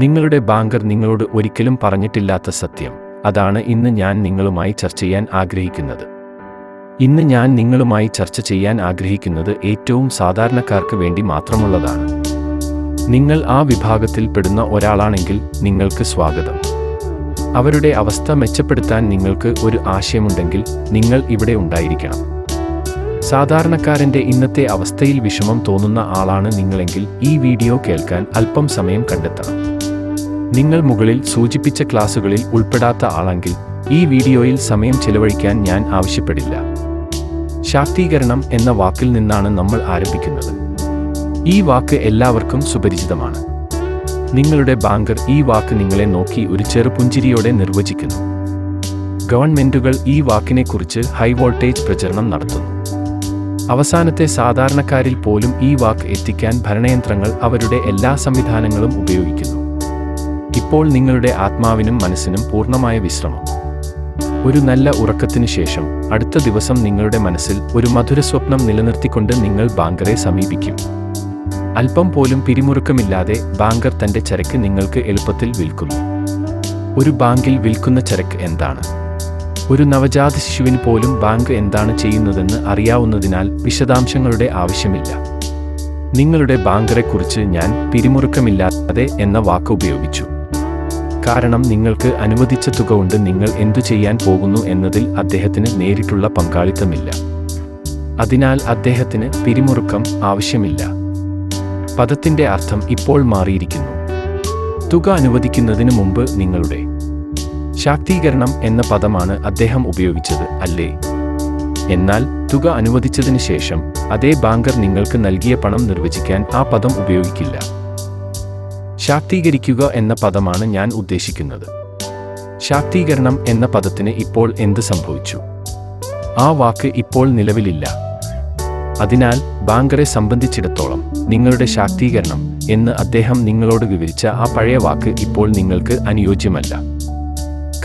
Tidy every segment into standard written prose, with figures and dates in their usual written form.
നിങ്ങളുടെ ബാങ്കർ നിങ്ങളോട് ഒരിക്കലും പറഞ്ഞിട്ടില്ലാത്ത സത്യം, അതാണ് ഇന്ന് ഞാൻ നിങ്ങളുമായി ചർച്ച ചെയ്യാൻ ആഗ്രഹിക്കുന്നത്. ഇന്ന് ഞാൻ നിങ്ങളുമായി ചർച്ച ചെയ്യാൻ ആഗ്രഹിക്കുന്നത് ഏറ്റവും സാധാരണക്കാർക്ക് വേണ്ടി മാത്രമുള്ളതാണ്. നിങ്ങൾ ആ വിഭാഗത്തിൽ പെടുന്ന ഒരാളാണെങ്കിൽ നിങ്ങൾക്ക് സ്വാഗതം. അവരുടെ അവസ്ഥ മെച്ചപ്പെടുത്താൻ നിങ്ങൾക്ക് ഒരു ആശയമുണ്ടെങ്കിൽ നിങ്ങൾ ഇവിടെ ഉണ്ടായിരിക്കണം. സാധാരണക്കാരന്റെ ഇന്നത്തെ അവസ്ഥയിൽ വിഷമം തോന്നുന്ന ആളാണ് നിങ്ങളെങ്കിൽ ഈ വീഡിയോ കേൾക്കാൻ അല്പം സമയം കണ്ടെത്തണം. നിങ്ങൾ മുകളിൽ സൂചിപ്പിച്ച ക്ലാസുകളിൽ ഉൾപ്പെടാത്ത ആളെങ്കിൽ ഈ വീഡിയോയിൽ സമയം ചെലവഴിക്കാൻ ഞാൻ ആവശ്യപ്പെടില്ല. ശാക്തീകരണം എന്ന വാക്കിൽ നിന്നാണ് നമ്മൾ ആരംഭിക്കുന്നത്. ഈ വാക്ക് എല്ലാവർക്കും സുപരിചിതമാണ്. നിങ്ങളുടെ ബാങ്കർ ഈ വാക്ക് നിങ്ങളെ നോക്കി ഒരു ചെറുപുഞ്ചിരിയോടെ നിർവചിക്കുന്നു. ഗവൺമെന്റുകൾ ഈ വാക്കിനെക്കുറിച്ച് ഹൈ വോൾട്ടേജ് പ്രചരണം നടത്തുന്നു. അവസാനത്തെ സാധാരണക്കാരിൽ പോലും ഈ വാക്ക് എത്തിക്കാൻ ഭരണയന്ത്രങ്ങൾ അവരുടെ എല്ലാ സംവിധാനങ്ങളും ഉപയോഗിക്കുന്നു. ഇപ്പോൾ നിങ്ങളുടെ ആത്മാവിനും മനസ്സിനും പൂർണ്ണമായ വിശ്രമം. ഒരു നല്ല ഉറക്കത്തിനു ശേഷം അടുത്ത ദിവസം നിങ്ങളുടെ മനസ്സിൽ ഒരു മധുരസ്വപ്നം നിലനിർത്തിക്കൊണ്ട് നിങ്ങൾ ബാങ്കറെ സമീപിക്കും. അല്പം പോലും പിരിമുറുക്കമില്ലാതെ ബാങ്കർ തന്റെ ചരക്ക് നിങ്ങൾക്ക് എളുപ്പത്തിൽ വിൽക്കുന്നു. ഒരു ബാങ്കിൽ വിൽക്കുന്ന ചരക്ക് എന്താണ്? ഒരു നവജാത ശിശുവിന് പോലും ബാങ്ക് എന്താണ് ചെയ്യുന്നതെന്ന് അറിയാവുന്നതിനാൽ വിശദാംശങ്ങളുടെ ആവശ്യമില്ല. നിങ്ങളുടെ ബാങ്കറെക്കുറിച്ച് ഞാൻ പിരിമുറുക്കമില്ലാതെ എന്ന വാക്ക് ഉപയോഗിച്ചു. കാരണം നിങ്ങൾക്ക് അനുവദിച്ച തുക കൊണ്ട് നിങ്ങൾ എന്തു ചെയ്യാൻ പോകുന്നു എന്നതിൽ അദ്ദേഹത്തിന് നേരിട്ടുള്ള പങ്കാളിത്തമില്ല. അതിനാൽ അദ്ദേഹത്തിന് പിരിമുറുക്കം ആവശ്യമില്ല. പദത്തിന്റെ അർത്ഥം ഇപ്പോൾ മാറിയിരിക്കുന്നു. തുക അനുവദിക്കുന്നതിന് മുമ്പ് നിങ്ങളുടെ ശാക്തീകരണം എന്ന പദമാണ് അദ്ദേഹം ഉപയോഗിച്ചത്, അല്ലേ? എന്നാൽ തുക അനുവദിച്ചതിന് ശേഷം അതേ ബാങ്കർ നിങ്ങൾക്ക് നൽകിയ പണം നിർവചിക്കാൻ ആ പദം ഉപയോഗിക്കില്ല. ശാക്തീകരിക്കുക എന്ന പദമാണ് ഞാൻ ഉദ്ദേശിക്കുന്നത്. ശാക്തീകരണം എന്ന പദത്തിന് ഇപ്പോൾ എന്ത് സംഭവിച്ചു? ആ വാക്ക് ഇപ്പോൾ നിലവിലില്ല. അതിനാൽ ബാങ്കറെ സംബന്ധിച്ചിടത്തോളം നിങ്ങളുടെ ശാക്തീകരണം എന്ന് അദ്ദേഹം നിങ്ങളോട് വിവരിച്ച ആ പഴയ വാക്ക് ഇപ്പോൾ നിങ്ങൾക്ക് അനുയോജ്യമല്ല.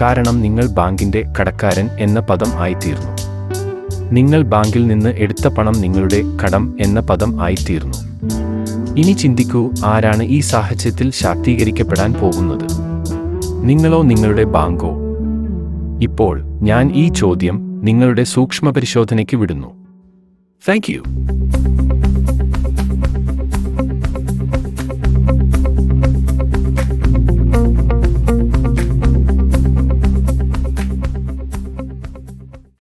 കാരണം നിങ്ങൾ ബാങ്കിന്റെ കടക്കാരൻ എന്ന പദം ആയിത്തീർന്നു. നിങ്ങൾ ബാങ്കിൽ നിന്ന് എടുത്ത പണം നിങ്ങളുടെ കടം എന്ന പദം ആയിത്തീർന്നു. ഇനി ചിന്തിക്കൂ, ആരാണ് ഈ സാഹചര്യത്തിൽ ശാക്തീകരിക്കപ്പെടാൻ പോകുന്നത്? നിങ്ങളോ നിങ്ങളുടെ ബാങ്കോ? ഇപ്പോൾ ഞാൻ ഈ ചോദ്യം നിങ്ങളുടെ സൂക്ഷ്മപരിശോധനയ്ക്ക് വിടുന്നു. Thank you.